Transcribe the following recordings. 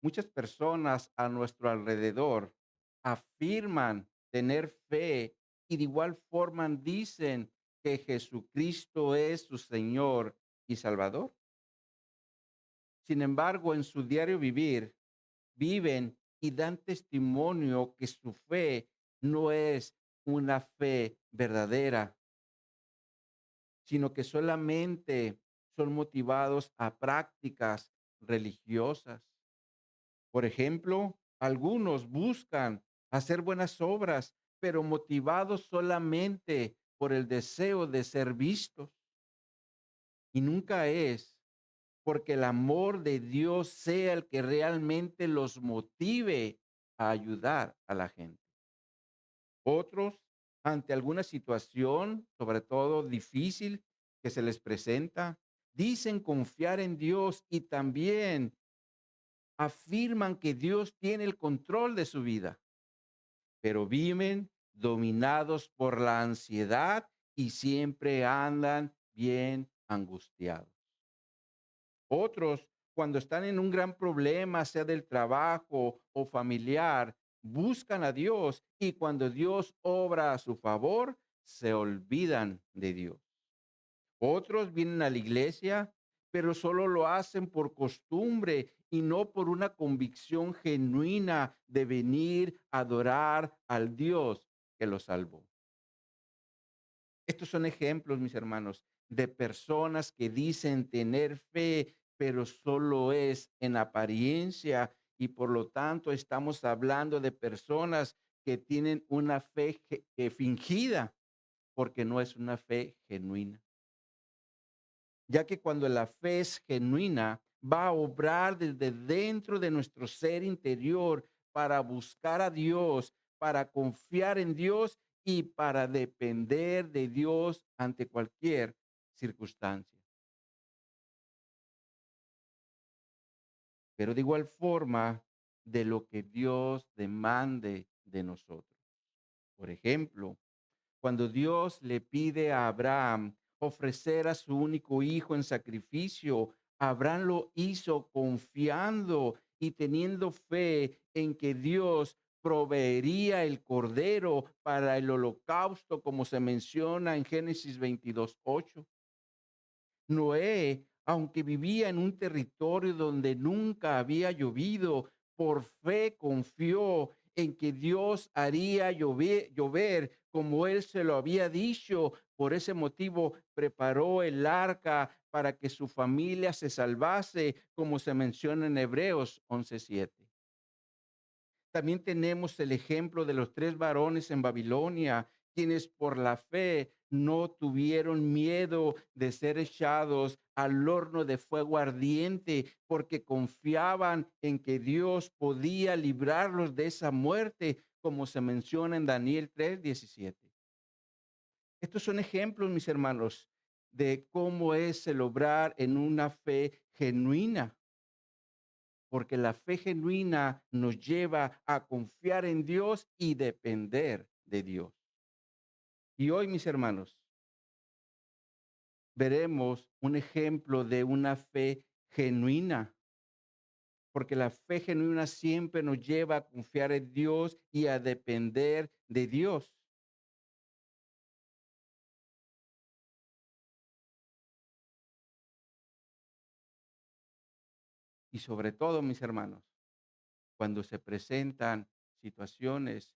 Muchas personas a nuestro alrededor afirman tener fe y de igual forma dicen que Jesucristo es su Señor y Salvador. Sin embargo, en su diario vivir, viven y dan testimonio que su fe no es una fe verdadera, sino que solamente son motivados a prácticas religiosas. Por ejemplo, algunos buscan hacer buenas obras, pero motivados solamente por el deseo de ser vistos, y nunca es porque el amor de Dios sea el que realmente los motive a ayudar a la gente. Otros, ante alguna situación, sobre todo difícil, que se les presenta, dicen confiar en Dios y también afirman que Dios tiene el control de su vida, pero viven dominados por la ansiedad y siempre andan bien angustiados. Otros, cuando están en un gran problema, sea del trabajo o familiar, buscan a Dios y cuando Dios obra a su favor, se olvidan de Dios. Otros vienen a la iglesia, pero solo lo hacen por costumbre y no por una convicción genuina de venir a adorar al Dios que los salvó. Estos son ejemplos, mis hermanos, de personas que dicen tener fe, pero solo es en apariencia y por lo tanto estamos hablando de personas que tienen una fe fingida porque no es una fe genuina, ya que cuando la fe es genuina, va a obrar desde dentro de nuestro ser interior para buscar a Dios, para confiar en Dios y para depender de Dios ante cualquier circunstancia. Pero de igual forma, de lo que Dios demande de nosotros. Por ejemplo, cuando Dios le pide a Abraham ofrecer a su único hijo en sacrificio, Abraham lo hizo confiando y teniendo fe en que Dios proveería el cordero para el holocausto, como se menciona en Génesis 22:8. Noé, aunque vivía en un territorio donde nunca había llovido, por fe confió en que Dios haría llover como él se lo había dicho. Por ese motivo preparó el arca para que su familia se salvase, como se menciona en Hebreos 11:7. También tenemos el ejemplo de los tres varones en Babilonia, quienes por la fe no tuvieron miedo de ser echados al horno de fuego ardiente, porque confiaban en que Dios podía librarlos de esa muerte, como se menciona en Daniel 3:17. Estos son ejemplos, mis hermanos, de cómo es el obrar en una fe genuina, porque la fe genuina nos lleva a confiar en Dios y depender de Dios. Y hoy, mis hermanos, veremos un ejemplo de una fe genuina, porque la fe genuina siempre nos lleva a confiar en Dios y a depender de Dios. Y sobre todo, mis hermanos, cuando se presentan situaciones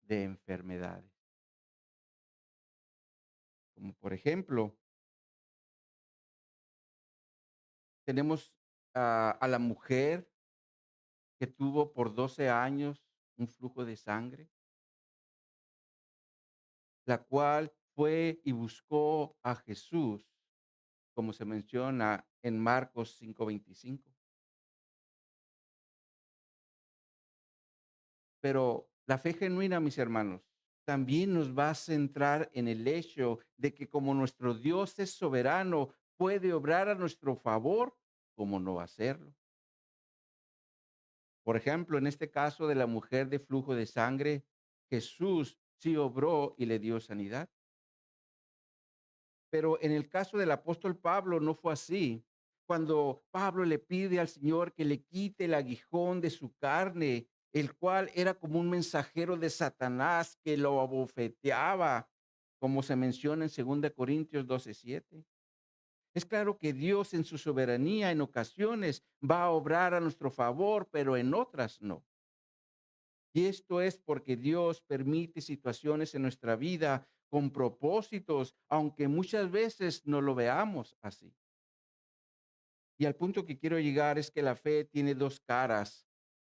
de enfermedades, como por ejemplo, tenemos a la mujer que tuvo por 12 años un flujo de sangre, la cual fue y buscó a Jesús, como se menciona en Marcos 5:25. Pero la fe genuina, mis hermanos, también nos va a centrar en el hecho de que como nuestro Dios es soberano, puede obrar a nuestro favor, como no hacerlo. Por ejemplo, en este caso de la mujer de flujo de sangre, Jesús sí obró y le dio sanidad. Pero en el caso del apóstol Pablo no fue así, Cuando Pablo le pide al Señor que le quite el aguijón de su carne, el cual era como un mensajero de Satanás que lo abofeteaba, como se menciona en 2 Corintios 12:7. Es claro que Dios en su soberanía en ocasiones va a obrar a nuestro favor, pero en otras no. Y esto es porque Dios permite situaciones en nuestra vida con propósitos, aunque muchas veces no lo veamos así. Y al punto que quiero llegar es que la fe tiene dos caras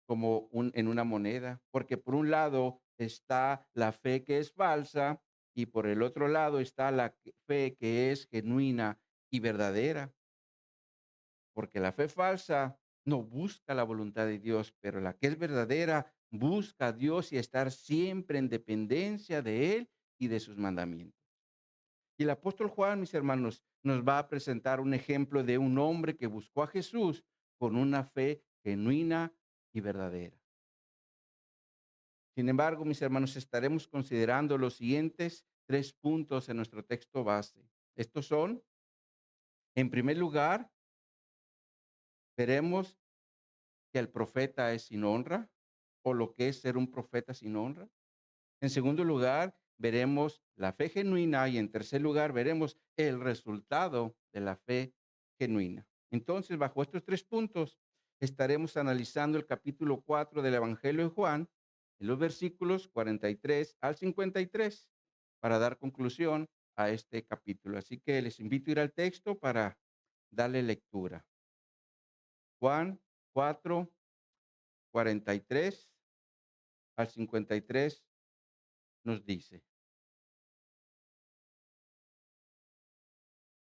como en una moneda, porque por un lado está la fe que es falsa y por el otro lado está fe que es genuina y verdadera, porque la fe falsa no busca la voluntad de Dios, pero la que es verdadera busca a Dios y estar siempre en dependencia de Él y de sus mandamientos. Y el apóstol Juan, mis hermanos, nos va a presentar un ejemplo de un hombre que buscó a Jesús con una fe genuina y verdadera. Sin embargo, mis hermanos, estaremos considerando los siguientes 3 puntos en nuestro texto base. Estos son, en primer lugar, veremos que el profeta es sin honra o lo que es ser un profeta sin honra. En segundo lugar, veremos la fe genuina y en tercer lugar, veremos el resultado de la fe genuina. Entonces, bajo estos 3 puntos, estaremos analizando el capítulo 4 del Evangelio de Juan, en los versículos 43 al 53, para dar conclusión a este capítulo. Así que les invito a ir al texto para darle lectura. Juan 4, 43 al 53 nos dice: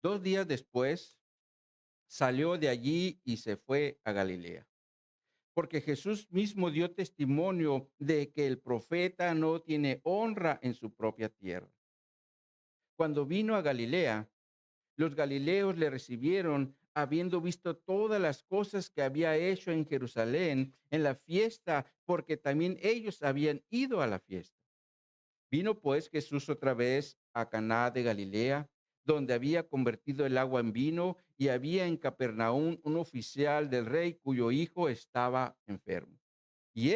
2 días después, salió de allí y se fue a Galilea, porque Jesús mismo dio testimonio de que el profeta no tiene honra en su propia tierra. Cuando vino a Galilea, los galileos le recibieron, habiendo visto todas las cosas que había hecho en Jerusalén en la fiesta, porque también ellos habían ido a la fiesta. Vino pues Jesús otra vez a Caná de Galilea, donde había convertido el agua en vino, y había en Capernaum un oficial del rey cuyo hijo estaba enfermo. Y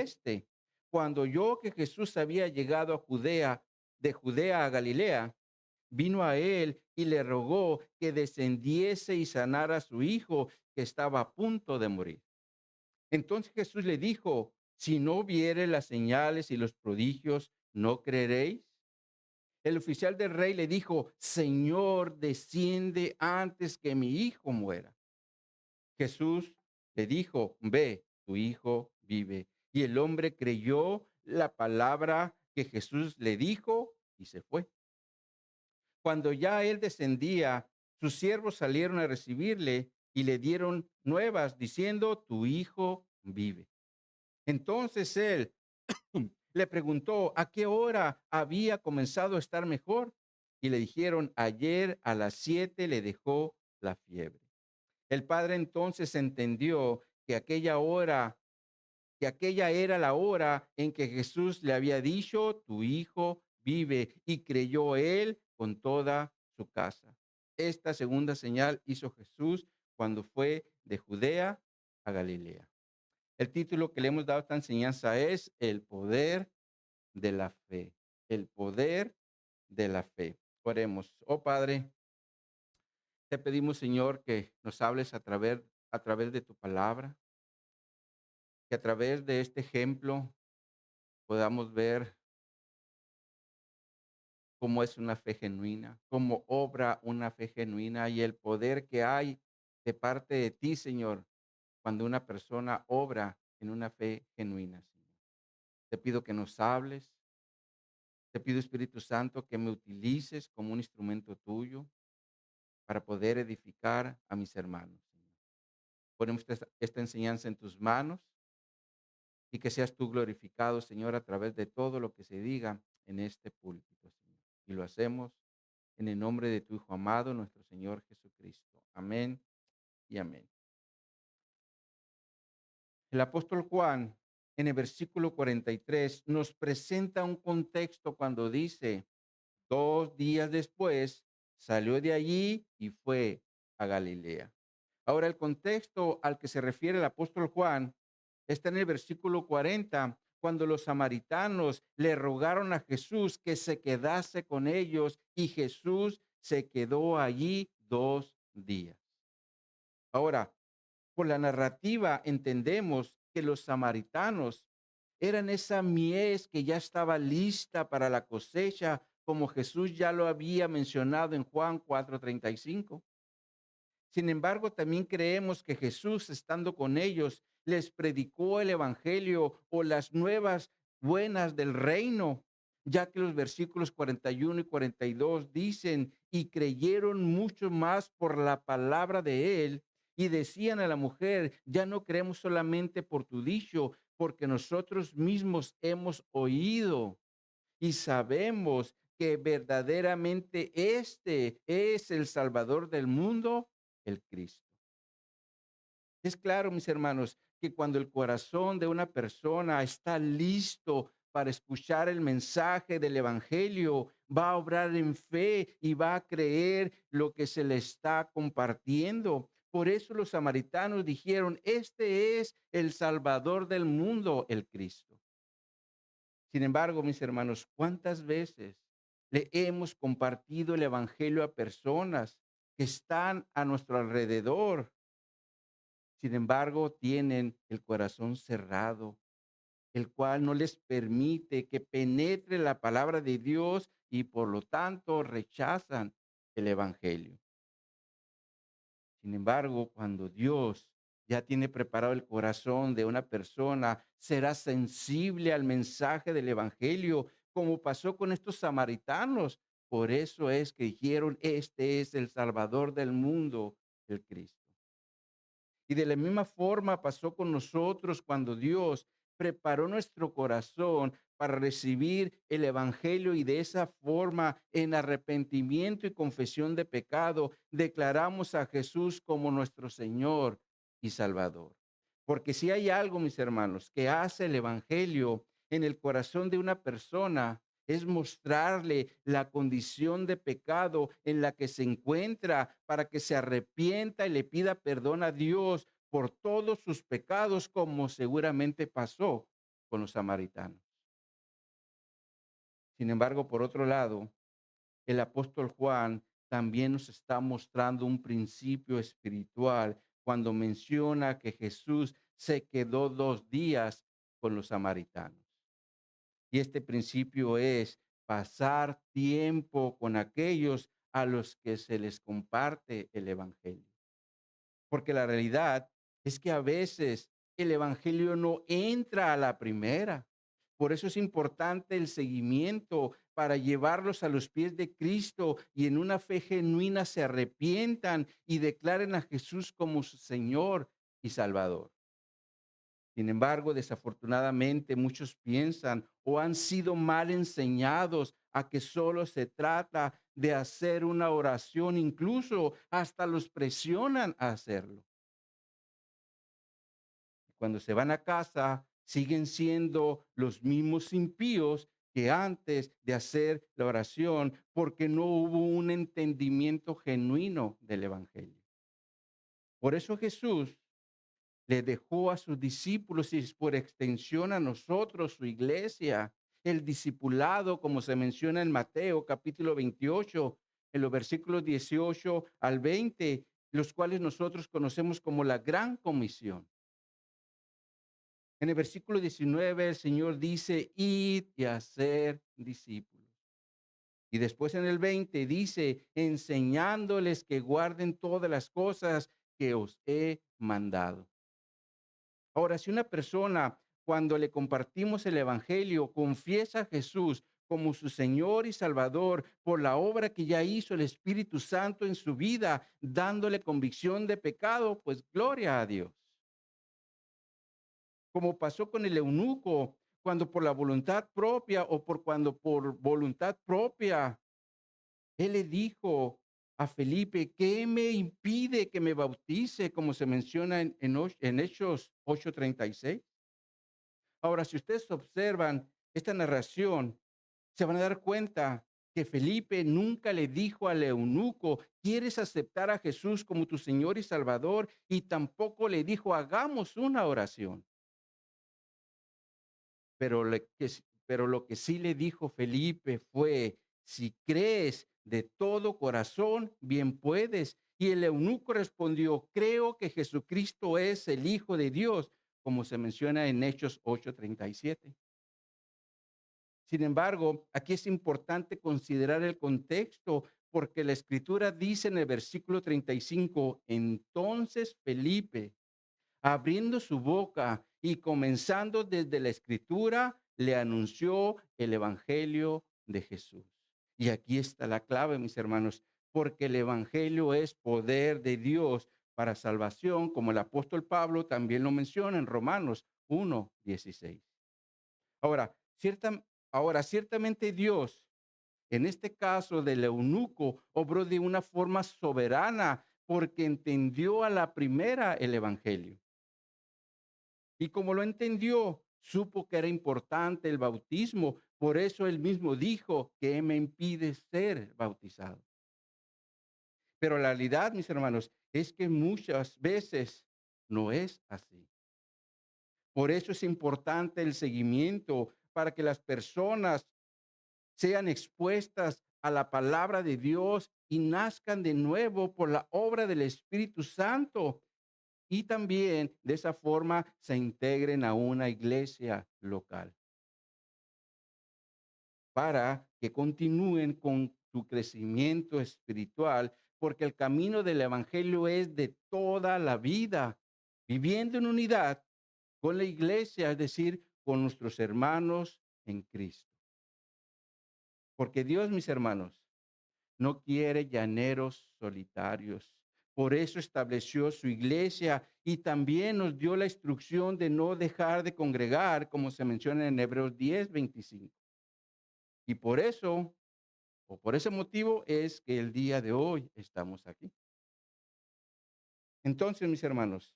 cuando oyó que Jesús había llegado a Judea, de Judea a Galilea, vino a él y le rogó que descendiese y sanara a su hijo, que estaba a punto de morir. Entonces Jesús le dijo: si no viere las señales y los prodigios, ¿no creeréis? El oficial del rey le dijo: Señor, desciende antes que mi hijo muera. Jesús le dijo: ve, tu hijo vive. Y el hombre creyó la palabra que Jesús le dijo y se fue. Cuando ya él descendía, sus siervos salieron a recibirle y le dieron nuevas diciendo: tu hijo vive. Entonces él le preguntó a qué hora había comenzado a estar mejor, y le dijeron: ayer a las 7 le dejó la fiebre. El padre entonces entendió que aquella era la hora en que Jesús le había dicho: tu hijo vive, y creyó él con toda su casa. Esta segunda señal hizo Jesús cuando fue de Judea a Galilea. El título que le hemos dado a esta enseñanza es El poder de la fe, el poder de la fe. Oremos. Oh Padre, te pedimos, Señor, que nos hables a través de tu palabra, que a través de este ejemplo podamos ver cómo es una fe genuina, cómo obra una fe genuina y el poder que hay de parte de ti, Señor, cuando una persona obra en una fe genuina, Señor. Te pido que nos hables, te pido, Espíritu Santo, que me utilices como un instrumento tuyo para poder edificar a mis hermanos, Señor. Ponemos esta enseñanza en tus manos y que seas tú glorificado, Señor, a través de todo lo que se diga en este púlpito, Señor. Y lo hacemos en el nombre de tu Hijo amado, nuestro Señor Jesucristo. Amén y amén. El apóstol Juan, en el versículo 43, nos presenta un contexto cuando dice: 2 días después, salió de allí y fue a Galilea. Ahora, el contexto al que se refiere el apóstol Juan está en el versículo 40, cuando los samaritanos le rogaron a Jesús que se quedase con ellos y Jesús se quedó allí 2 días. Ahora, por la narrativa entendemos que los samaritanos eran esa mies que ya estaba lista para la cosecha, como Jesús ya lo había mencionado en Juan 4:35. Sin embargo, también creemos que Jesús, estando con ellos, les predicó el evangelio o las nuevas buenas del reino, ya que los versículos 41 y 42 dicen, y creyeron mucho más por la palabra de él, y decían a la mujer, ya no creemos solamente por tu dicho, porque nosotros mismos hemos oído y sabemos que verdaderamente este es el Salvador del mundo, el Cristo. Es claro, mis hermanos, que cuando el corazón de una persona está listo para escuchar el mensaje del Evangelio, va a obrar en fe y va a creer lo que se le está compartiendo. Por eso los samaritanos dijeron, este es el Salvador del mundo, el Cristo. Sin embargo, mis hermanos, ¿cuántas veces le hemos compartido el evangelio a personas que están a nuestro alrededor? Sin embargo, tienen el corazón cerrado, el cual no les permite que penetre la palabra de Dios y por lo tanto rechazan el evangelio. Sin embargo, cuando Dios ya tiene preparado el corazón de una persona, será sensible al mensaje del evangelio, como pasó con estos samaritanos. Por eso es que dijeron, este es el Salvador del mundo, el Cristo. Y de la misma forma pasó con nosotros cuando Dios preparó nuestro corazón para recibir el Evangelio y de esa forma, en arrepentimiento y confesión de pecado, declaramos a Jesús como nuestro Señor y Salvador. Porque si hay algo, mis hermanos, que hace el Evangelio en el corazón de una persona, es mostrarle la condición de pecado en la que se encuentra para que se arrepienta y le pida perdón a Dios por todos sus pecados, como seguramente pasó con los samaritanos. Sin embargo, por otro lado, el apóstol Juan también nos está mostrando un principio espiritual cuando menciona que Jesús se quedó 2 días con los samaritanos. Y este principio es pasar tiempo con aquellos a los que se les comparte el Evangelio. Porque la realidad es que a veces el Evangelio no entra a la primera. Por eso es importante el seguimiento para llevarlos a los pies de Cristo y en una fe genuina se arrepientan y declaren a Jesús como su Señor y Salvador. Sin embargo, desafortunadamente muchos piensan o han sido mal enseñados a que solo se trata de hacer una oración, incluso hasta los presionan a hacerlo. Cuando se van a casa, siguen siendo los mismos impíos que antes de hacer la oración, porque no hubo un entendimiento genuino del Evangelio. Por eso Jesús le dejó a sus discípulos y por extensión a nosotros, su iglesia, el discipulado, como se menciona en Mateo capítulo 28, en los versículos 18 al 20, los cuales nosotros conocemos como la gran comisión. En el versículo 19, el Señor dice, id y hacer discípulos. Y después en el 20 dice, enseñándoles que guarden todas las cosas que os he mandado. Ahora, si una persona, cuando le compartimos el Evangelio, confiesa a Jesús como su Señor y Salvador por la obra que ya hizo el Espíritu Santo en su vida, dándole convicción de pecado, pues gloria a Dios. Como pasó con el eunuco, cuando por la voluntad propia o por cuando por voluntad propia, él le dijo a Felipe, ¿qué me impide que me bautice? Como se menciona en Hechos 8:36. Ahora, si ustedes observan esta narración, se van a dar cuenta que Felipe nunca le dijo al eunuco, ¿quieres aceptar a Jesús como tu Señor y Salvador? Y tampoco le dijo, hagamos una oración. Pero lo que sí le dijo Felipe fue, si crees de todo corazón, bien puedes. Y el eunuco respondió, creo que Jesucristo es el Hijo de Dios, como se menciona en Hechos 8:37. Sin embargo, aquí es importante considerar el contexto, porque la escritura dice en el versículo 35, entonces Felipe, abriendo su boca y comenzando desde la escritura, le anunció el evangelio de Jesús. Y aquí está la clave, mis hermanos, porque el evangelio es poder de Dios para salvación, como el apóstol Pablo también lo menciona en Romanos 1:16. Ahora, ciertamente Dios, en este caso del eunuco, obró de una forma soberana porque entendió a la primera el evangelio. Y como lo entendió, supo que era importante el bautismo. Por eso él mismo dijo, ¿qué me impide ser bautizado? Pero la realidad, mis hermanos, es que muchas veces no es así. Por eso es importante el seguimiento para que las personas sean expuestas a la palabra de Dios y nazcan de nuevo por la obra del Espíritu Santo. Y también de esa forma se integren a una iglesia local para que continúen con su crecimiento espiritual, porque el camino del Evangelio es de toda la vida, viviendo en unidad con la iglesia, es decir, con nuestros hermanos en Cristo. Porque Dios, mis hermanos, no quiere llaneros solitarios. Por eso estableció su iglesia y también nos dio la instrucción de no dejar de congregar, como se menciona en Hebreos 10:25. Y por eso, o por ese motivo, es que el día de hoy estamos aquí. Entonces, mis hermanos,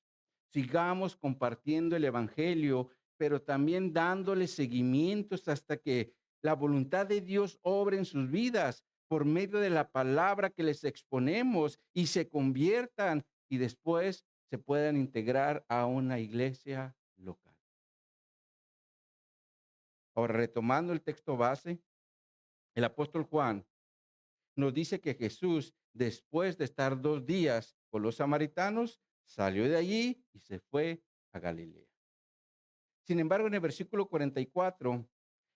sigamos compartiendo el Evangelio, pero también dándole seguimientos hasta que la voluntad de Dios obre en sus vidas por medio de la palabra que les exponemos y se conviertan y después se puedan integrar a una iglesia local. Ahora, retomando el texto base, el apóstol Juan nos dice que Jesús, después de estar 2 días con los samaritanos, salió de allí y se fue a Galilea. Sin embargo, en el versículo 44,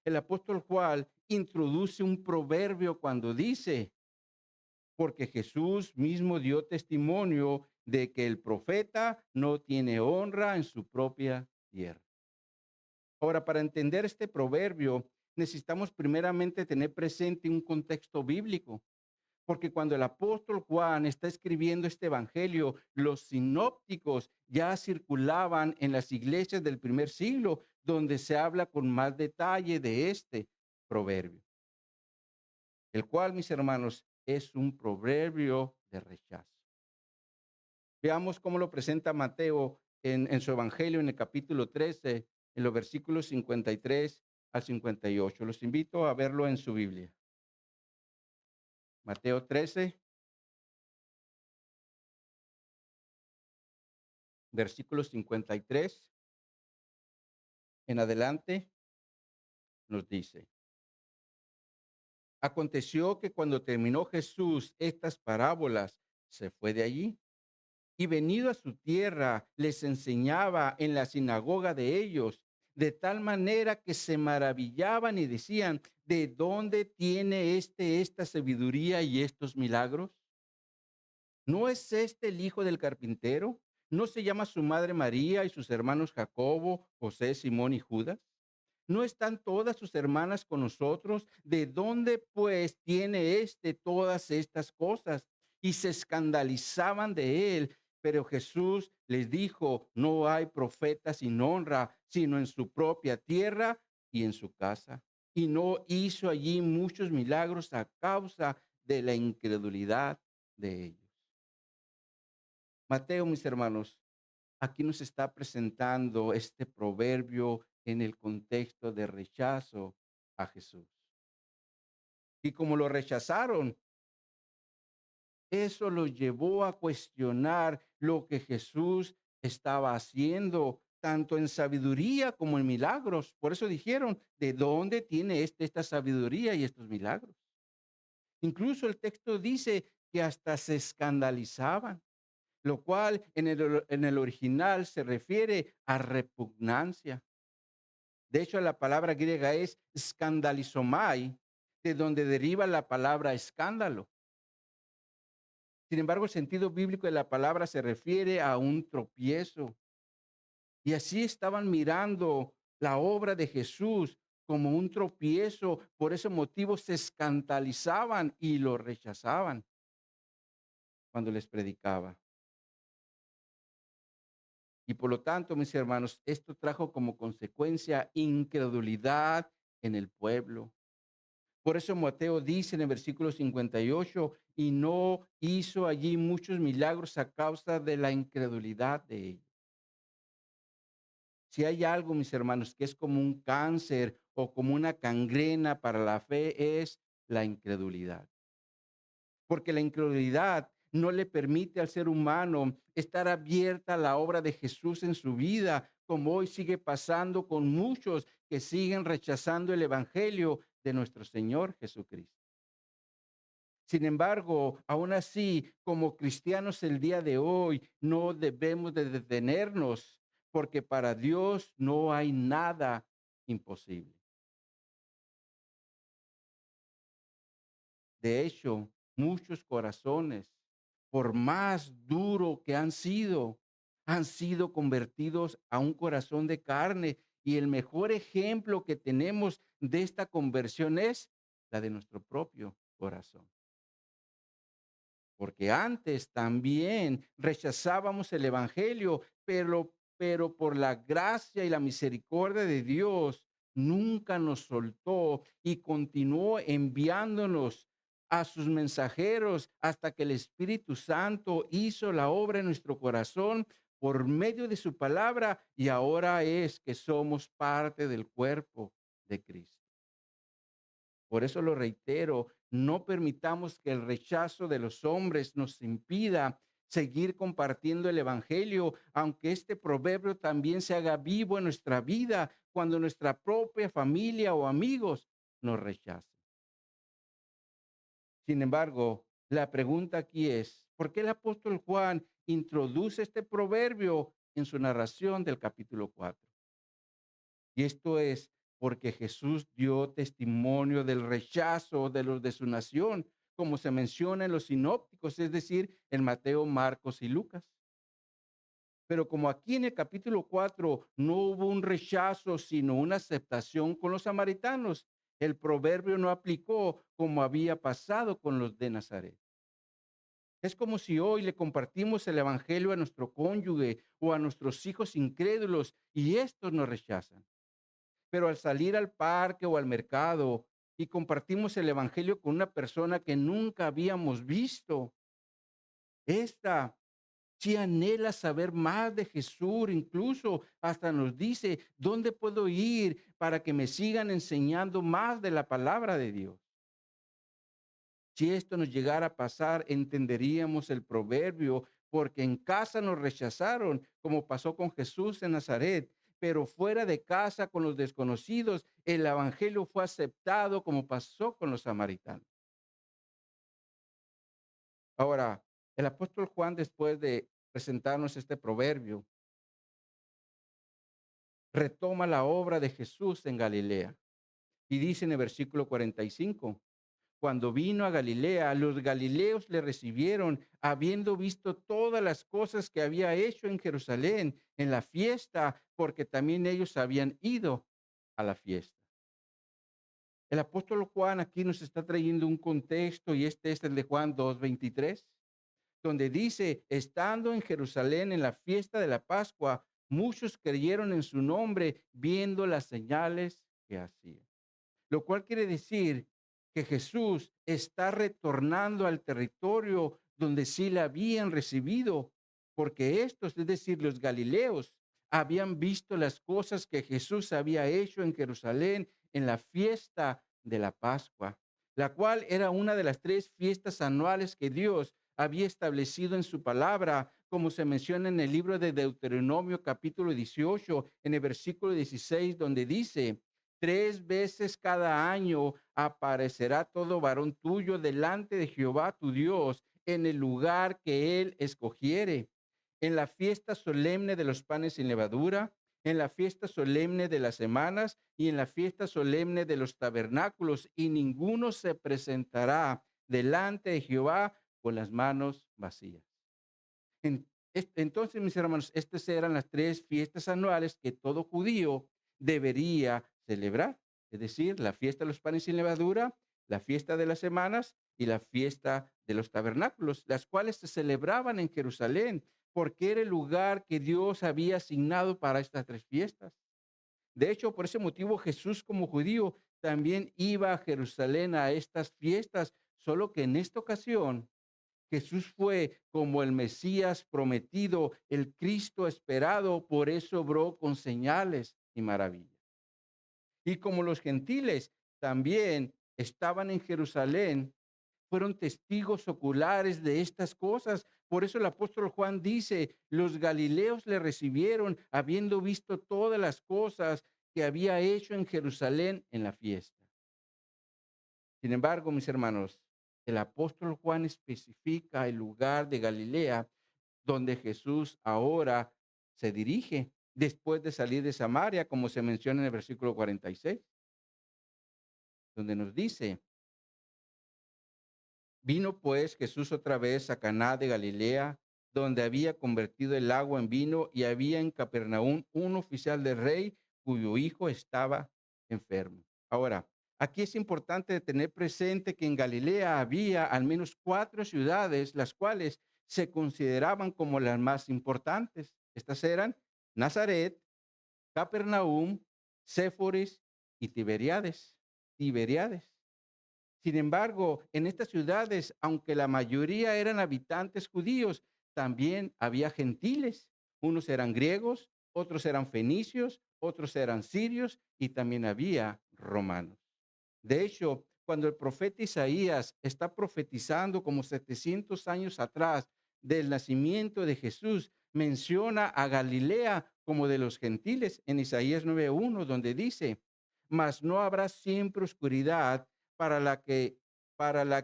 el apóstol Juan introduce un proverbio cuando dice, porque Jesús mismo dio testimonio de que el profeta no tiene honra en su propia tierra. Ahora, para entender este proverbio, necesitamos primeramente tener presente un contexto bíblico. Porque cuando el apóstol Juan está escribiendo este evangelio, los sinópticos ya circulaban en las iglesias del primer siglo, donde se habla con más detalle de este proverbio, el cual, mis hermanos, es un proverbio de rechazo. Veamos cómo lo presenta Mateo en su evangelio en el capítulo 13, en los versículos 53 al 58. Los invito a verlo en su Biblia. Mateo 13, versículos 53 en adelante, nos dice, aconteció que cuando terminó Jesús estas parábolas, se fue de allí y venido a su tierra, les enseñaba en la sinagoga de ellos, de tal manera que se maravillaban y decían, ¿de dónde tiene esta sabiduría y estos milagros? ¿No es este el hijo del carpintero? ¿No se llama su madre María y sus hermanos Jacobo, José, Simón y Judas? ¿No están todas sus hermanas con nosotros? ¿De dónde pues tiene todas estas cosas? Y se escandalizaban de él. Pero Jesús les dijo, no hay profeta sin honra, sino en su propia tierra y en su casa. Y no hizo allí muchos milagros a causa de la incredulidad de ellos. Mateo, mis hermanos, aquí nos está presentando este proverbio en el contexto de rechazo a Jesús. Y como lo rechazaron, eso los llevó a cuestionar lo que Jesús estaba haciendo, tanto en sabiduría como en milagros. Por eso dijeron, ¿de dónde tiene esta sabiduría y estos milagros? Incluso el texto dice que hasta se escandalizaban, lo cual en el original se refiere a repugnancia. De hecho, la palabra griega es scandalizomai, de donde deriva la palabra escándalo. Sin embargo, el sentido bíblico de la palabra se refiere a un tropiezo. Y así estaban mirando la obra de Jesús como un tropiezo. Por ese motivo se escandalizaban y lo rechazaban cuando les predicaba. Y por lo tanto, mis hermanos, esto trajo como consecuencia incredulidad en el pueblo. Por eso Mateo dice en el versículo 58, y no hizo allí muchos milagros a causa de la incredulidad de ellos. Si hay algo, mis hermanos, que es como un cáncer o como una gangrena para la fe, es la incredulidad. Porque la incredulidad no le permite al ser humano estar abierta a la obra de Jesús en su vida, como hoy sigue pasando con muchos que siguen rechazando el evangelio de nuestro Señor Jesucristo. Sin embargo, aún así, como cristianos el día de hoy, no debemos de detenernos, porque para Dios no hay nada imposible. De hecho, muchos corazones, por más duro que han sido convertidos a un corazón de carne. Y el mejor ejemplo que tenemos de esta conversión es la de nuestro propio corazón. Porque antes también rechazábamos el evangelio, pero por la gracia y la misericordia de Dios nunca nos soltó y continuó enviándonos a sus mensajeros hasta que el Espíritu Santo hizo la obra en nuestro corazón por medio de su palabra, y ahora es que somos parte del cuerpo de Cristo. Por eso lo reitero, no permitamos que el rechazo de los hombres nos impida seguir compartiendo el evangelio, aunque este proverbio también se haga vivo en nuestra vida cuando nuestra propia familia o amigos nos rechacen. Sin embargo, la pregunta aquí es, ¿por qué el apóstol Juan introduce este proverbio en su narración del capítulo 4? Y esto es porque Jesús dio testimonio del rechazo de los de su nación, como se menciona en los sinópticos, es decir, en Mateo, Marcos y Lucas. Pero como aquí en el capítulo 4 no hubo un rechazo, sino una aceptación con los samaritanos, el proverbio no aplicó como había pasado con los de Nazaret. Es como si hoy le compartimos el evangelio a nuestro cónyuge o a nuestros hijos incrédulos y estos nos rechazan. Pero al salir al parque o al mercado y compartimos el evangelio con una persona que nunca habíamos visto, esta sí anhela saber más de Jesús, incluso hasta nos dice, ¿dónde puedo ir para que me sigan enseñando más de la palabra de Dios? Si esto nos llegara a pasar, entenderíamos el proverbio, porque en casa nos rechazaron, como pasó con Jesús en Nazaret, pero fuera de casa con los desconocidos, el evangelio fue aceptado, como pasó con los samaritanos. Ahora, el apóstol Juan, después de presentarnos este proverbio, retoma la obra de Jesús en Galilea y dice en el versículo 45. Cuando vino a Galilea, los galileos le recibieron, habiendo visto todas las cosas que había hecho en Jerusalén en la fiesta, porque también ellos habían ido a la fiesta. El apóstol Juan aquí nos está trayendo un contexto, y este es el de Juan 2:23, donde dice, estando en Jerusalén en la fiesta de la Pascua, muchos creyeron en su nombre, viendo las señales que hacía. Lo cual quiere decir que Jesús está retornando al territorio donde sí le habían recibido, porque estos, es decir, los galileos, habían visto las cosas que Jesús había hecho en Jerusalén en la fiesta de la Pascua. la cual era una de las 3 fiestas anuales que Dios había establecido en su palabra, como se menciona en el libro de Deuteronomio capítulo 18, en el versículo 16, donde dice: 3 veces cada año aparecerá todo varón tuyo delante de Jehová tu Dios en el lugar que él escogiere, en la fiesta solemne de los panes sin levadura, en la fiesta solemne de las semanas y en la fiesta solemne de los tabernáculos, y ninguno se presentará delante de Jehová con las manos vacías. Entonces, mis hermanos, estas eran las 3 fiestas anuales que todo judío debería celebrar, es decir, la fiesta de los panes sin levadura, la fiesta de las semanas y la fiesta de los tabernáculos, las cuales se celebraban en Jerusalén, porque era el lugar que Dios había asignado para estas 3 fiestas. De hecho, por ese motivo Jesús como judío también iba a Jerusalén a estas fiestas, solo que en esta ocasión Jesús fue como el Mesías prometido, el Cristo esperado, por eso obró con señales y maravillas. Y como los gentiles también estaban en Jerusalén, fueron testigos oculares de estas cosas. Por eso el apóstol Juan dice: los galileos le recibieron, habiendo visto todas las cosas que había hecho en Jerusalén en la fiesta. Sin embargo, mis hermanos, el apóstol Juan especifica el lugar de Galilea donde Jesús ahora se dirige después de salir de Samaria, como se menciona en el versículo 46, donde nos dice: vino pues Jesús otra vez a Caná de Galilea, donde había convertido el agua en vino, y había en Capernaum un oficial del rey cuyo hijo estaba enfermo. Ahora, aquí es importante tener presente que en Galilea había al menos 4 ciudades, las cuales se consideraban como las más importantes. Estas eran Nazaret, Capernaum, Séforis y Tiberiades. Tiberiades. Sin embargo, en estas ciudades, aunque la mayoría eran habitantes judíos, también había gentiles. Unos eran griegos, otros eran fenicios, otros eran sirios y también había romanos. De hecho, cuando el profeta Isaías está profetizando como 700 años atrás del nacimiento de Jesús, menciona a Galilea como de los gentiles en Isaías 9:1, donde dice: mas no habrá siempre oscuridad para la que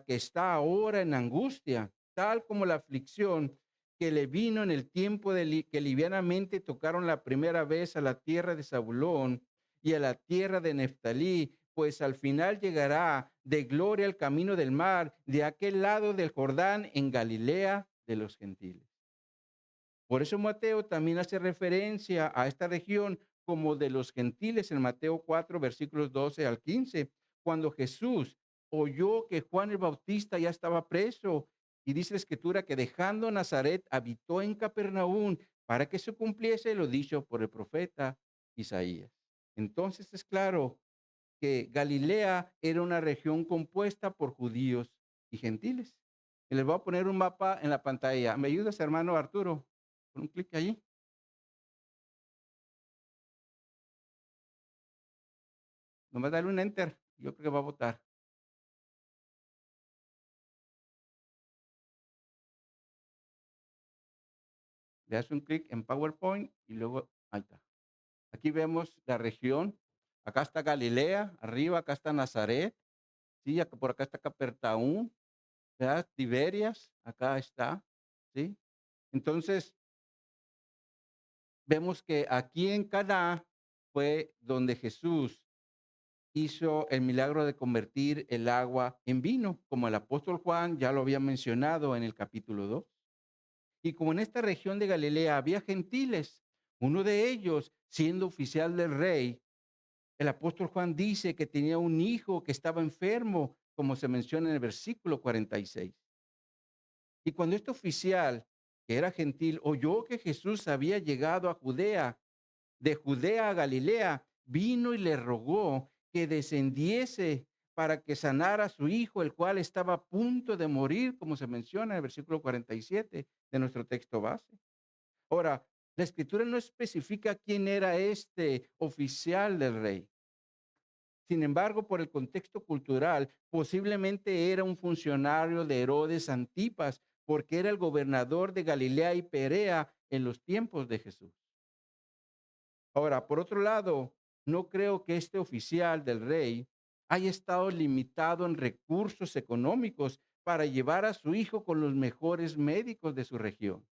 está ahora en angustia, tal como la aflicción que le vino en el tiempo que livianamente tocaron la primera vez a la tierra de Zabulón y a la tierra de Neftalí, pues al final llegará de gloria al camino del mar, de aquel lado del Jordán, en Galilea de los gentiles. Por eso Mateo también hace referencia a esta región como de los gentiles en Mateo 4, versículos 12 al 15, cuando Jesús oyó que Juan el Bautista ya estaba preso, y dice la escritura que dejando Nazaret habitó en Capernaum para que se cumpliese lo dicho por el profeta Isaías. Entonces es claro que Galilea era una región compuesta por judíos y gentiles. Y les voy a poner un mapa en la pantalla. ¿Me ayudas, hermano Arturo? Con un clic allí. Nomás dale un enter. Yo creo que va a votar. Le das un clic en PowerPoint y luego, ahí está. Aquí vemos la región. Acá está Galilea, arriba acá está Nazaret, sí, por acá está Capernaum, ¿verdad? Tiberias, acá está, ¿sí? Entonces, vemos que aquí en Caná fue donde Jesús hizo el milagro de convertir el agua en vino, como el apóstol Juan ya lo había mencionado en el capítulo 2. Y como en esta región de Galilea había gentiles, uno de ellos, siendo oficial del rey, el apóstol Juan dice que tenía un hijo que estaba enfermo, como se menciona en el versículo 46. Y cuando este oficial, que era gentil, oyó que Jesús había llegado a Judea, de Judea a Galilea, vino y le rogó que descendiese para que sanara a su hijo, el cual estaba a punto de morir, como se menciona en el versículo 47 de nuestro texto base. Ahora, la escritura no especifica quién era este oficial del rey, Sin embargo, por el contexto cultural, posiblemente era un funcionario de Herodes Antipas, porque era el gobernador de Galilea y Perea en los tiempos de Jesús. Ahora, por otro lado, no creo que este oficial del rey haya estado limitado en recursos económicos para llevar a su hijo con los mejores médicos de su región,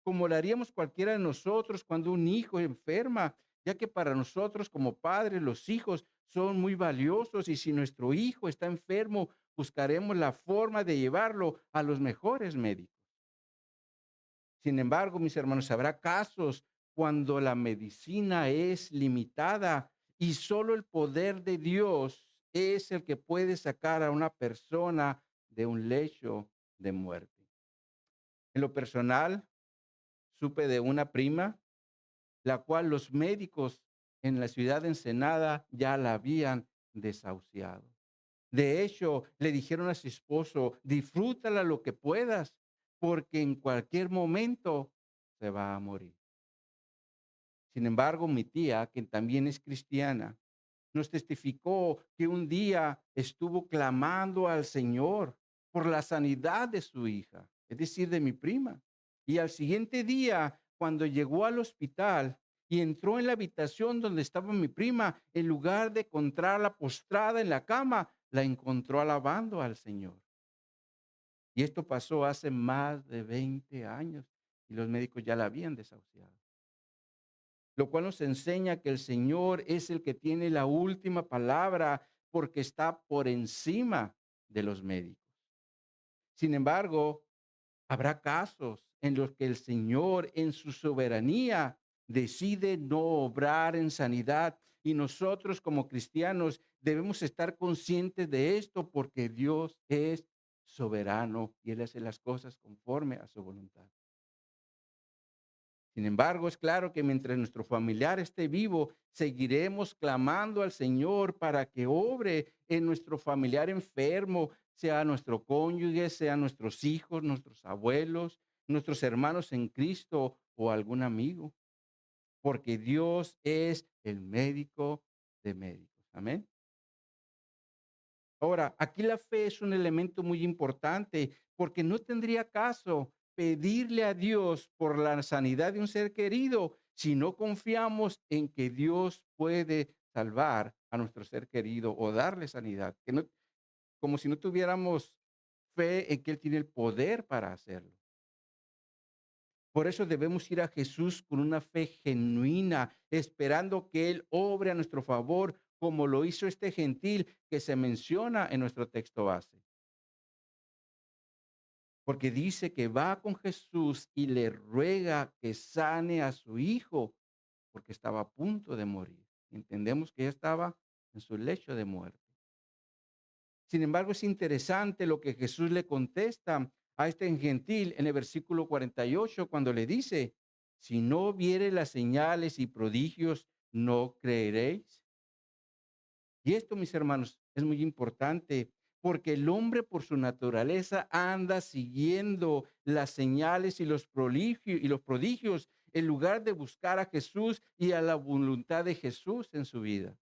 como lo haríamos cualquiera de nosotros cuando un hijo enferma, ya que para nosotros como padres los hijos son muy valiosos y si nuestro hijo está enfermo, buscaremos la forma de llevarlo a los mejores médicos. Sin embargo, mis hermanos, habrá casos cuando la medicina es limitada y solo el poder de Dios es el que puede sacar a una persona de un lecho de muerte. En lo personal, supe de una prima, la cual los médicos en la ciudad de Ensenada ya la habían desahuciado. De hecho, le dijeron a su esposo, disfrútala lo que puedas, porque en cualquier momento se va a morir. Sin embargo, mi tía, quien también es cristiana, nos testificó que un día estuvo clamando al Señor por la sanidad de su hija, es decir, de mi prima. Y al siguiente día, cuando llegó al hospital y entró en la habitación donde estaba mi prima, en lugar de encontrarla postrada en la cama, la encontró alabando al Señor. Y esto pasó hace más de 20 años y los médicos ya la habían desahuciado, lo cual nos enseña que el Señor es el que tiene la última palabra porque está por encima de los médicos. Sin embargo, habrá casos en los que el Señor en su soberanía decide no obrar en sanidad y nosotros como cristianos debemos estar conscientes de esto porque Dios es soberano y Él hace las cosas conforme a su voluntad. Sin embargo, es claro que mientras nuestro familiar esté vivo, seguiremos clamando al Señor para que obre en nuestro familiar enfermo, sea nuestro cónyuge, sean nuestros hijos, nuestros abuelos, nuestros hermanos en Cristo o algún amigo, porque Dios es el médico de médicos. Amén. Ahora, aquí la fe es un elemento muy importante porque no tendría caso pedirle a Dios por la sanidad de un ser querido si no confiamos en que Dios puede salvar a nuestro ser querido o darle sanidad, que no, como si no tuviéramos fe en que Él tiene el poder para hacerlo. Por eso debemos ir a Jesús con una fe genuina, esperando que Él obre a nuestro favor, como lo hizo este gentil que se menciona en nuestro texto base. Porque dice que va con Jesús y le ruega que sane a su hijo, porque estaba a punto de morir. Entendemos que ya estaba en su lecho de muerte. Sin embargo, es interesante lo que Jesús le contesta a este gentil en el versículo 48, cuando le dice, si no viere las señales y prodigios, ¿no creeréis? Y esto, mis hermanos, es muy importante porque el hombre por su naturaleza anda siguiendo las señales y los prodigios en lugar de buscar a Jesús y a la voluntad de Jesús en su vida.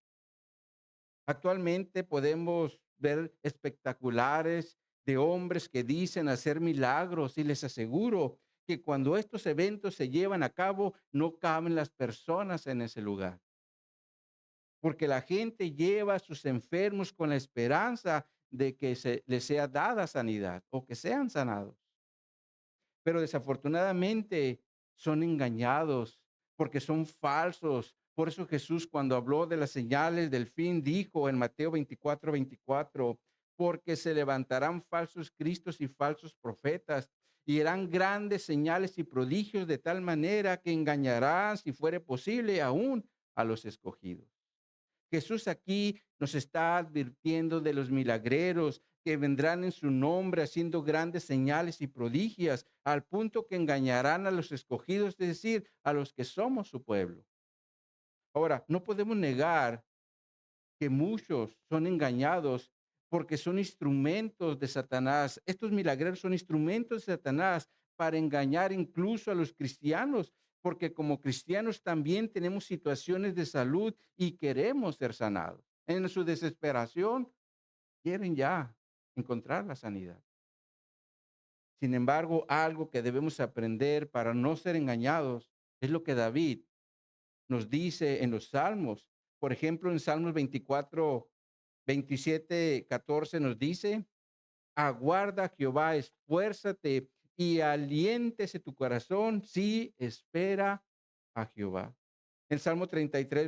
Actualmente podemos ver espectaculares de hombres que dicen hacer milagros y les aseguro que cuando estos eventos se llevan a cabo no caben las personas en ese lugar, porque la gente lleva a sus enfermos con la esperanza de que les sea dada sanidad o que sean sanados. Pero desafortunadamente son engañados porque son falsos. Por eso Jesús cuando habló de las señales del fin dijo en Mateo 24:24, porque se levantarán falsos cristos y falsos profetas y harán grandes señales y prodigios de tal manera que engañarán, si fuere posible, aún a los escogidos. Jesús aquí nos está advirtiendo de los milagreros que vendrán en su nombre haciendo grandes señales y prodigios, al punto que engañarán a los escogidos, es decir, a los que somos su pueblo. Ahora, no podemos negar que muchos son engañados porque son instrumentos de Satanás. Estos milagreros son instrumentos de Satanás para engañar incluso a los cristianos, porque como cristianos también tenemos situaciones de salud y queremos ser sanados. En su desesperación quieren ya encontrar la sanidad. Sin embargo, algo que debemos aprender para no ser engañados es lo que David nos dice en los Salmos. Por ejemplo, en Salmos 24, 27, 14 nos dice: aguarda a Jehová, esfuérzate y aliéntese tu corazón, sí, espera a Jehová. El Salmo 33,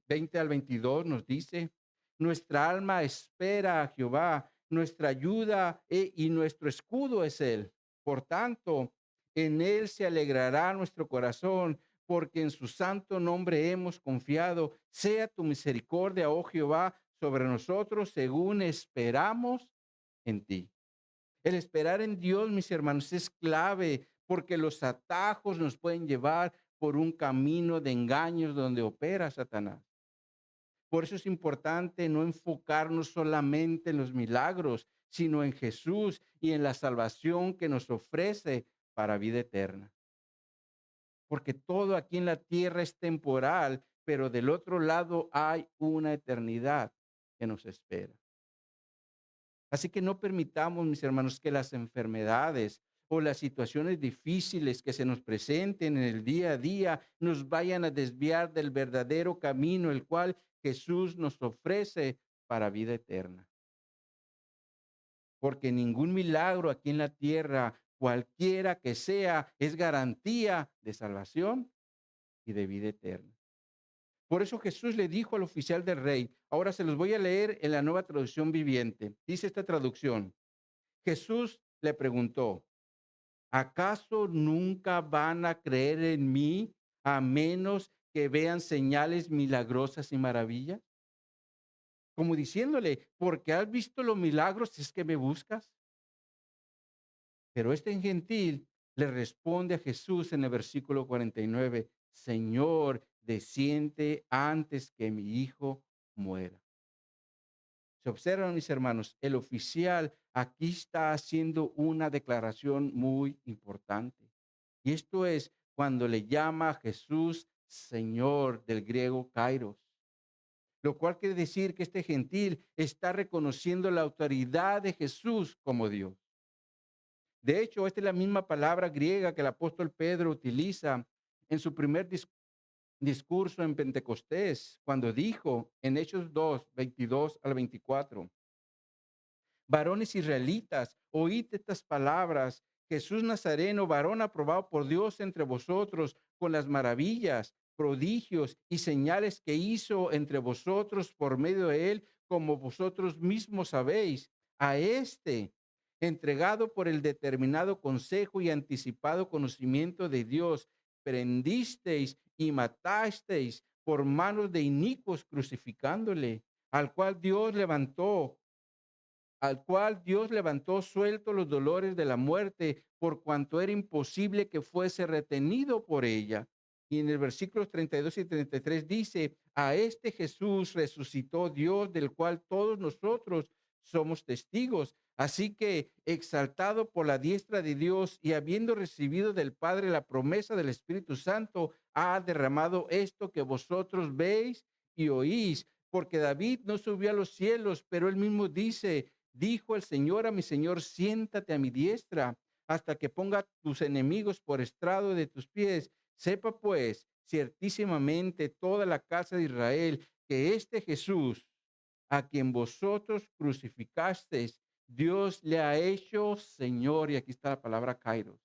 20 al 22 nos dice: nuestra alma espera a Jehová, nuestra ayuda y nuestro escudo es Él. Por tanto, en Él se alegrará nuestro corazón, porque en su santo nombre hemos confiado. Sea tu misericordia, oh Jehová, sobre nosotros, según esperamos en ti. El esperar en Dios, mis hermanos, es clave porque los atajos nos pueden llevar por un camino de engaños donde opera Satanás. Por eso es importante no enfocarnos solamente en los milagros, sino en Jesús y en la salvación que nos ofrece para vida eterna. Porque todo aquí en la tierra es temporal, pero del otro lado hay una eternidad que nos espera. Así que no permitamos, mis hermanos, que las enfermedades o las situaciones difíciles que se nos presenten en el día a día nos vayan a desviar del verdadero camino, el cual Jesús nos ofrece para vida eterna. Porque ningún milagro aquí en la tierra, cualquiera que sea, es garantía de salvación y de vida eterna. Por eso Jesús le dijo al oficial del rey, ahora se los voy a leer en la Nueva Traducción Viviente. Dice esta traducción: Jesús le preguntó: ¿acaso nunca van a creer en mí a menos que vean señales milagrosas y maravillas? Como diciéndole, porque has visto los milagros es que me buscas. Pero este gentil le responde a Jesús en el versículo 49, Señor, desciende antes que mi hijo muera. Se observan, mis hermanos, el oficial aquí está haciendo una declaración muy importante. Y esto es cuando le llama a Jesús Señor, del griego Kairos, lo cual quiere decir que este gentil está reconociendo la autoridad de Jesús como Dios. De hecho, esta es la misma palabra griega que el apóstol Pedro utiliza en su primer discurso en Pentecostés, cuando dijo en Hechos 2, 22 al 24: varones israelitas, oíd estas palabras. Jesús Nazareno, varón aprobado por Dios entre vosotros, con las maravillas, prodigios y señales que hizo entre vosotros por medio de él, como vosotros mismos sabéis. A este, entregado por el determinado consejo y anticipado conocimiento de Dios, prendisteis y matasteis por manos de inicuos, crucificándole, al cual Dios levantó suelto los dolores de la muerte, por cuanto era imposible que fuese retenido por ella. Y en el versículos 32 y 33 dice: a este Jesús resucitó Dios, del cual todos nosotros somos testigos. Así que, exaltado por la diestra de Dios y habiendo recibido del Padre la promesa del Espíritu Santo, ha derramado esto que vosotros veis y oís. Porque David no subió a los cielos, pero él mismo dice: dijo el Señor a mi Señor, siéntate a mi diestra hasta que ponga tus enemigos por estrado de tus pies. Sepa pues ciertísimamente toda la casa de Israel que este Jesús, a quien vosotros crucificasteis, Dios le ha hecho Señor, y aquí está la palabra Kairos,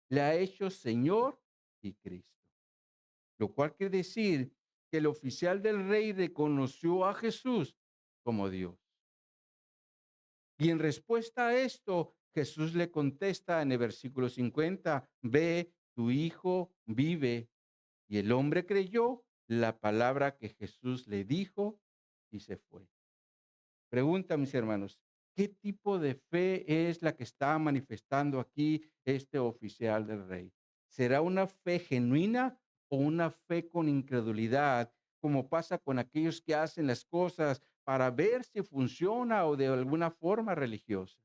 le ha hecho Señor y Cristo. Lo cual quiere decir que el oficial del rey reconoció a Jesús como Dios. Y en respuesta a esto, Jesús le contesta en el versículo 50, ve, tu hijo vive. Y el hombre creyó la palabra que Jesús le dijo y se fue. Pregunta, mis hermanos, ¿qué tipo de fe es la que está manifestando aquí este oficial del rey? ¿Será una fe genuina o una fe con incredulidad, como pasa con aquellos que hacen las cosas para ver si funciona o de alguna forma religiosa?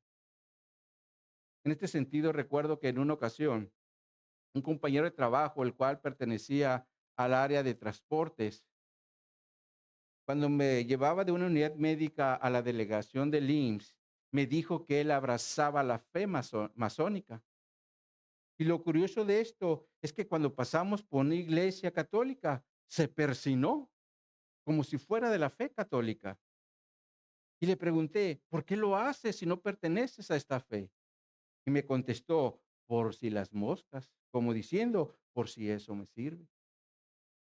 En este sentido, recuerdo que en una ocasión, un compañero de trabajo, el cual pertenecía al área de transportes, Cuando me llevaba de una unidad médica a la delegación del IMSS, me dijo que él abrazaba la fe masónica. Y lo curioso de esto es que cuando pasamos por una iglesia católica, se persinó como si fuera de la fe católica. Y le pregunté, ¿por qué lo haces si no perteneces a esta fe? Y me contestó, por si las moscas, como diciendo, por si eso me sirve.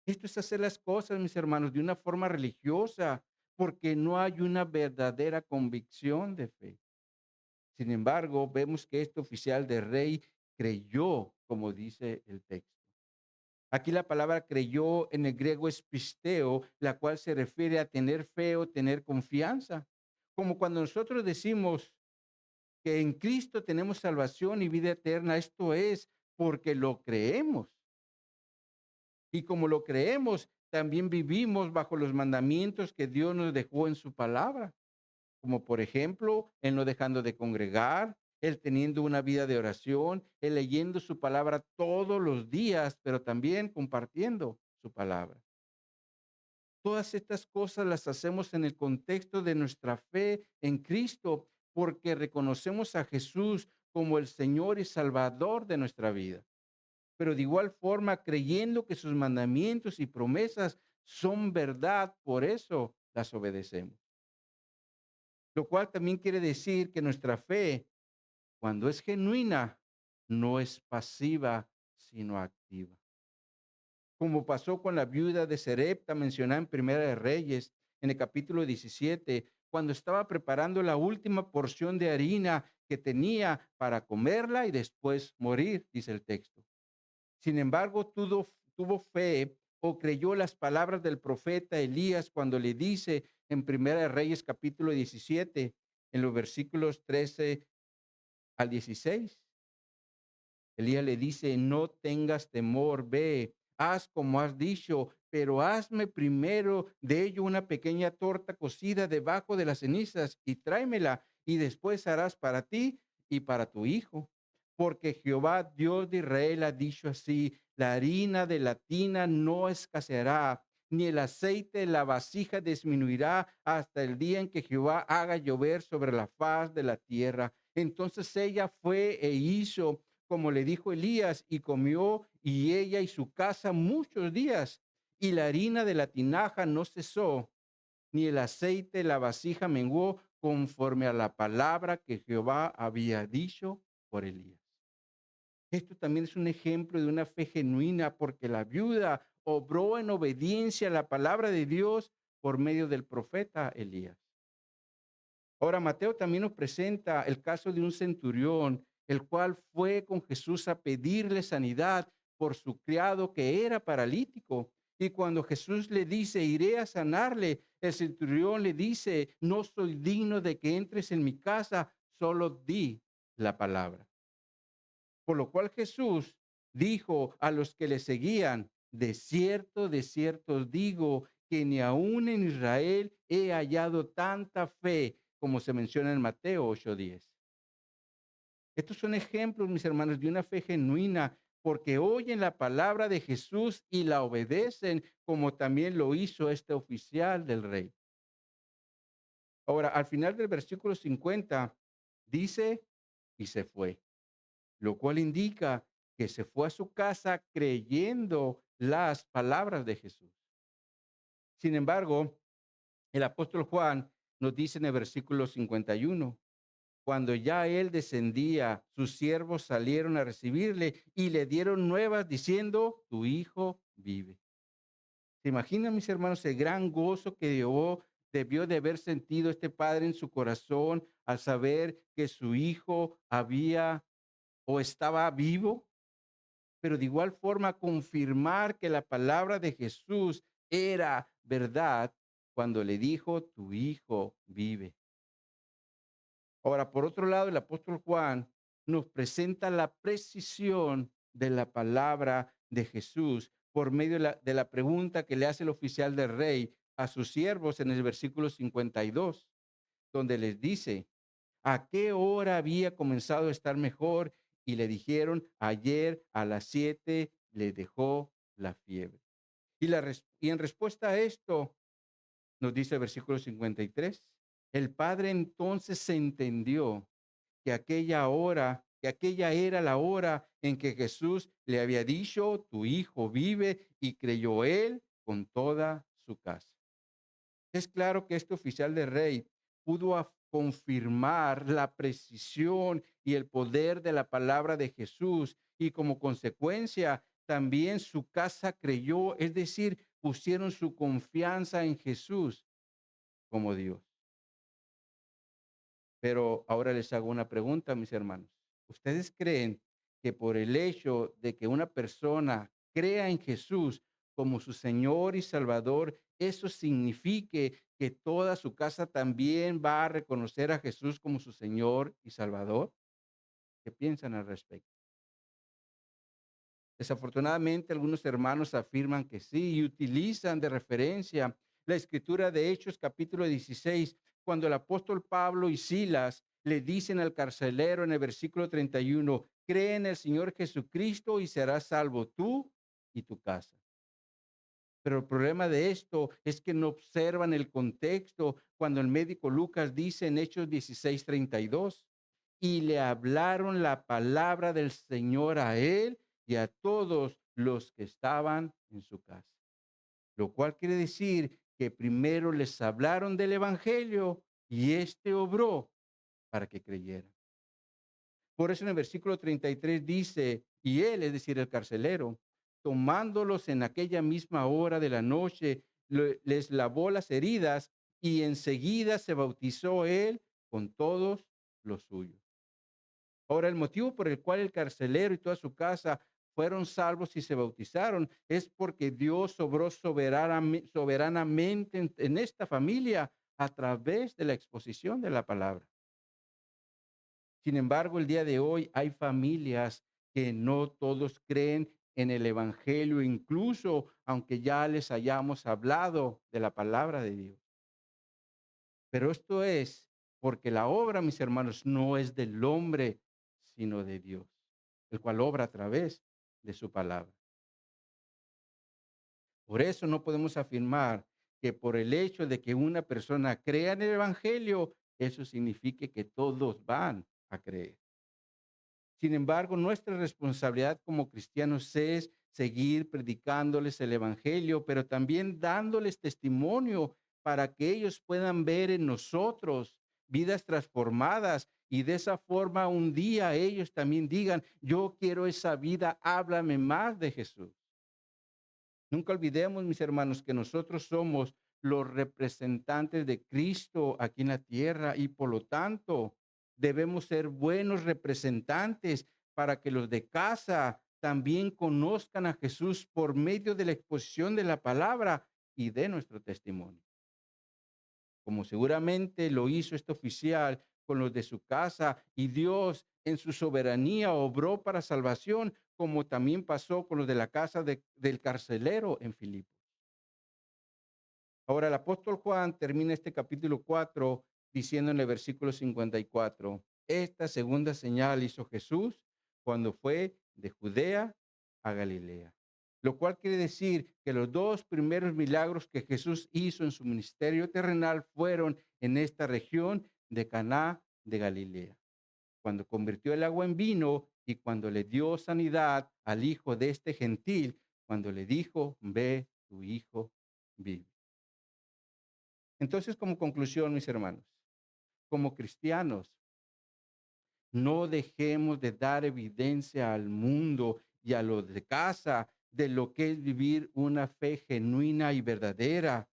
Esto es hacer las cosas, mis hermanos, de una forma religiosa, porque no hay una verdadera convicción de fe. Sin embargo, vemos que este oficial de rey creyó, como dice el texto. Aquí la palabra creyó en el griego es pisteo, la cual se refiere a tener fe o tener confianza. Como cuando nosotros decimos que en Cristo tenemos salvación y vida eterna, esto es porque lo creemos. Y como lo creemos, también vivimos bajo los mandamientos que Dios nos dejó en su palabra, como por ejemplo, el no dejando de congregar, el teniendo una vida de oración, el leyendo su palabra todos los días, pero también compartiendo su palabra. Todas estas cosas las hacemos en el contexto de nuestra fe en Cristo, porque reconocemos a Jesús como el Señor y Salvador de nuestra vida. Pero de igual forma, creyendo que sus mandamientos y promesas son verdad, por eso las obedecemos. Lo cual también quiere decir que nuestra fe, cuando es genuina, no es pasiva, sino activa. Como pasó con la viuda de Serepta mencionada en Primera de Reyes, en el capítulo 17, cuando estaba preparando la última porción de harina que tenía para comerla y después morir, dice el texto. Sin embargo, tuvo fe o creyó las palabras del profeta Elías cuando le dice en Primera de Reyes capítulo 17, en los versículos 13 al 16. Elías le dice, no tengas temor, ve, haz como has dicho, pero hazme primero de ello una pequeña torta cocida debajo de las cenizas y tráemela, y después harás para ti y para tu hijo. Porque Jehová, Dios de Israel, ha dicho así, la harina de la tina no escaseará, ni el aceite de la vasija disminuirá hasta el día en que Jehová haga llover sobre la faz de la tierra. Entonces ella fue e hizo como le dijo Elías, y comió y ella y su casa muchos días. Y la harina de la tinaja no cesó, ni el aceite de la vasija menguó, conforme a la palabra que Jehová había dicho por Elías. Esto también es un ejemplo de una fe genuina, porque la viuda obró en obediencia a la palabra de Dios por medio del profeta Elías. Ahora, Mateo también nos presenta el caso de un centurión, el cual fue con Jesús a pedirle sanidad por su criado que era paralítico. Y cuando Jesús le dice, iré a sanarle, el centurión le dice, no soy digno de que entres en mi casa, solo di la palabra. Por lo cual Jesús dijo a los que le seguían, de cierto os digo que ni aún en Israel he hallado tanta fe como se menciona en Mateo 8:10. Estos son ejemplos, mis hermanos, de una fe genuina, porque oyen la palabra de Jesús y la obedecen, como también lo hizo este oficial del rey. Ahora, al final del versículo 50, dice, y se fue, lo cual indica que se fue a su casa creyendo las palabras de Jesús. Sin embargo, el apóstol Juan nos dice en el versículo 51, cuando ya él descendía, sus siervos salieron a recibirle y le dieron nuevas diciendo, tu hijo vive. ¿Se imaginan, mis hermanos, el gran gozo que debió de haber sentido este padre en su corazón al saber que su hijo había o estaba vivo? Pero de igual forma confirmar que la palabra de Jesús era verdad cuando le dijo, tu hijo vive. Ahora, por otro lado, el apóstol Juan nos presenta la precisión de la palabra de Jesús por medio de la pregunta que le hace el oficial del rey a sus siervos en el versículo 52, donde les dice, ¿a qué hora había comenzado a estar mejor? Y le dijeron, ayer a las 7 le dejó la fiebre. Y en respuesta a esto, Nos dice el versículo 53. El padre entonces se entendió que aquella era la hora en que Jesús le había dicho, tu hijo vive, y creyó él con toda su casa. Es claro que este oficial de rey pudo confirmar la precisión y el poder de la palabra de Jesús y como consecuencia también su casa creyó, es decir, pusieron su confianza en Jesús como Dios. Pero ahora les hago una pregunta, mis hermanos. ¿Ustedes creen que por el hecho de que una persona crea en Jesús como su Señor y Salvador, eso signifique que toda su casa también va a reconocer a Jesús como su Señor y Salvador? ¿Qué piensan al respecto? Desafortunadamente, algunos hermanos afirman que sí y utilizan de referencia la escritura de Hechos capítulo 16, cuando el apóstol Pablo y Silas le dicen al carcelero en el versículo 31, cree en el Señor Jesucristo y serás salvo tú y tu casa. Pero el problema de esto es que no observan el contexto cuando el médico Lucas dice en Hechos 16:32, y le hablaron la palabra del Señor a él y a todos los que estaban en su casa. Lo cual quiere decir que primero les hablaron del evangelio y este obró para que creyeran. Por eso en el versículo 33 dice, y él, es decir, el carcelero, tomándolos en aquella misma hora de la noche, les lavó las heridas y enseguida se bautizó él con todos los suyos. Ahora, el motivo por el cual el carcelero y toda su casa fueron salvos y se bautizaron es porque Dios obró soberanamente en esta familia a través de la exposición de la palabra. Sin embargo, el día de hoy hay familias que no todos creen en el Evangelio, incluso aunque ya les hayamos hablado de la palabra de Dios. Pero esto es porque la obra, mis hermanos, no es del hombre, sino de Dios, el cual obra a través de su palabra. Por eso no podemos afirmar que por el hecho de que una persona crea en el Evangelio, eso signifique que todos van a creer. Sin embargo, nuestra responsabilidad como cristianos es seguir predicándoles el Evangelio, pero también dándoles testimonio para que ellos puedan ver en nosotros vidas transformadas y de esa forma un día ellos también digan, yo quiero esa vida, háblame más de Jesús. Nunca olvidemos, mis hermanos, que nosotros somos los representantes de Cristo aquí en la tierra y por lo tanto debemos ser buenos representantes para que los de casa también conozcan a Jesús por medio de la exposición de la palabra y de nuestro testimonio. Como seguramente lo hizo este oficial con los de su casa, y Dios en su soberanía obró para salvación, como también pasó con los de la casa del carcelero en Filipos. Ahora el apóstol Juan termina este capítulo 4 diciendo en el versículo 54, esta segunda señal hizo Jesús cuando fue de Judea a Galilea. Lo cual quiere decir que los dos primeros milagros que Jesús hizo en su ministerio terrenal fueron en esta región de Caná de Galilea, cuando convirtió el agua en vino y cuando le dio sanidad al hijo de este gentil, cuando le dijo, ve, tu hijo vive. Entonces, como conclusión, mis hermanos, como cristianos, no dejemos de dar evidencia al mundo y a los de casa de lo que es vivir una fe genuina y verdadera,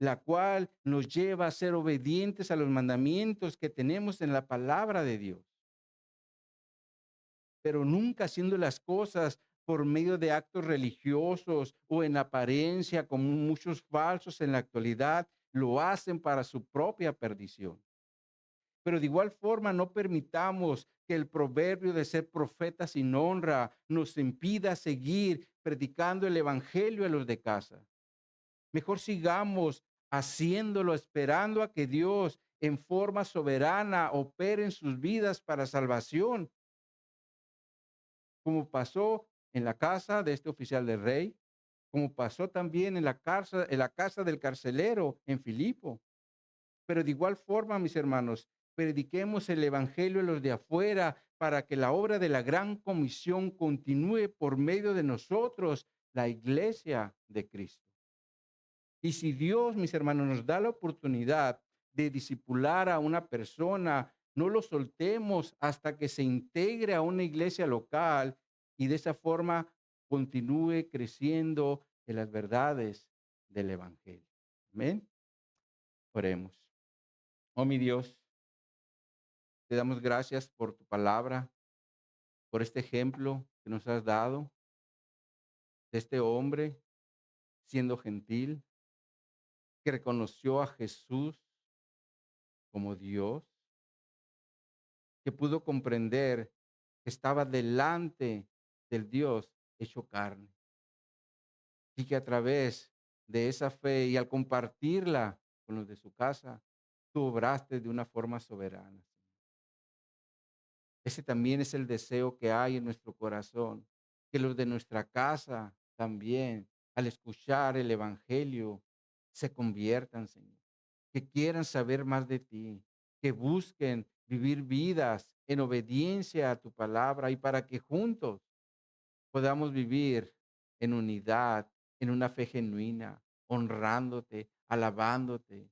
la cual nos lleva a ser obedientes a los mandamientos que tenemos en la palabra de Dios, pero nunca haciendo las cosas por medio de actos religiosos o en apariencia, como muchos falsos en la actualidad lo hacen para su propia perdición. Pero de igual forma no permitamos que el proverbio de ser profeta sin honra nos impida seguir predicando el evangelio a los de casa. Mejor sigamos haciéndolo, esperando a que Dios en forma soberana opere en sus vidas para salvación, como pasó en la casa de este oficial del rey, como pasó también en la casa del carcelero en Filipo. Pero de igual forma, mis hermanos, prediquemos el evangelio a los de afuera para que la obra de la gran comisión continúe por medio de nosotros, la iglesia de Cristo. Y si Dios, mis hermanos, nos da la oportunidad de discipular a una persona, no lo soltemos hasta que se integre a una iglesia local y de esa forma continúe creciendo en las verdades del evangelio. Amén. Oremos. Oh, mi Dios, te damos gracias por tu palabra, por este ejemplo que nos has dado de este hombre siendo gentil, que reconoció a Jesús como Dios, que pudo comprender que estaba delante del Dios hecho carne y que a través de esa fe y al compartirla con los de su casa, tú obraste de una forma soberana. Ese también es el deseo que hay en nuestro corazón, que los de nuestra casa también, al escuchar el Evangelio, se conviertan, Señor, que quieran saber más de ti, que busquen vivir vidas en obediencia a tu palabra y para que juntos podamos vivir en unidad, en una fe genuina, honrándote, alabándote,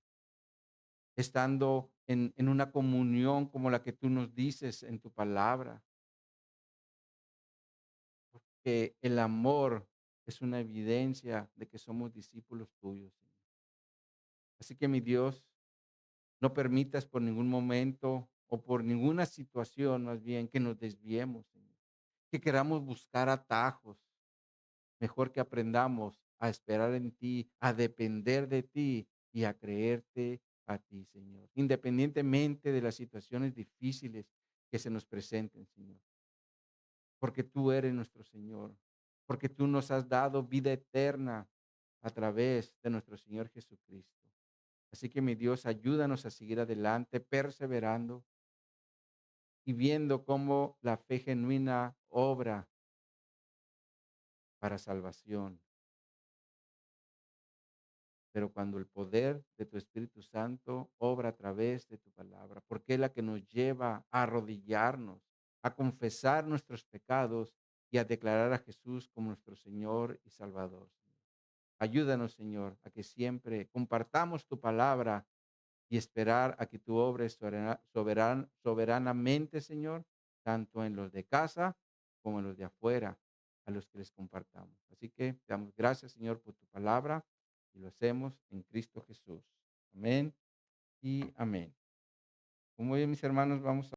estando en una comunión como la que tú nos dices en tu palabra, que el amor es una evidencia de que somos discípulos tuyos, Señor. Así que, mi Dios, no permitas por ningún momento o por ninguna situación, más bien, que nos desviemos, Señor, que queramos buscar atajos. Mejor que aprendamos a esperar en ti, a depender de ti y a creerte a ti, Señor, independientemente de las situaciones difíciles que se nos presenten, Señor, porque tú eres nuestro Señor, porque tú nos has dado vida eterna a través de nuestro Señor Jesucristo. Así que, mi Dios, ayúdanos a seguir adelante, perseverando y viendo cómo la fe genuina obra para salvación. Pero cuando el poder de tu Espíritu Santo obra a través de tu palabra, porque es la que nos lleva a arrodillarnos, a confesar nuestros pecados y a declarar a Jesús como nuestro Señor y Salvador. Ayúdanos, Señor, a que siempre compartamos tu palabra y esperar a que tú obres soberanamente, Señor, tanto en los de casa como en los de afuera, a los que les compartamos. Así que te damos gracias, Señor, por tu palabra y lo hacemos en Cristo Jesús. Amén y amén. Como bien, mis hermanos, vamos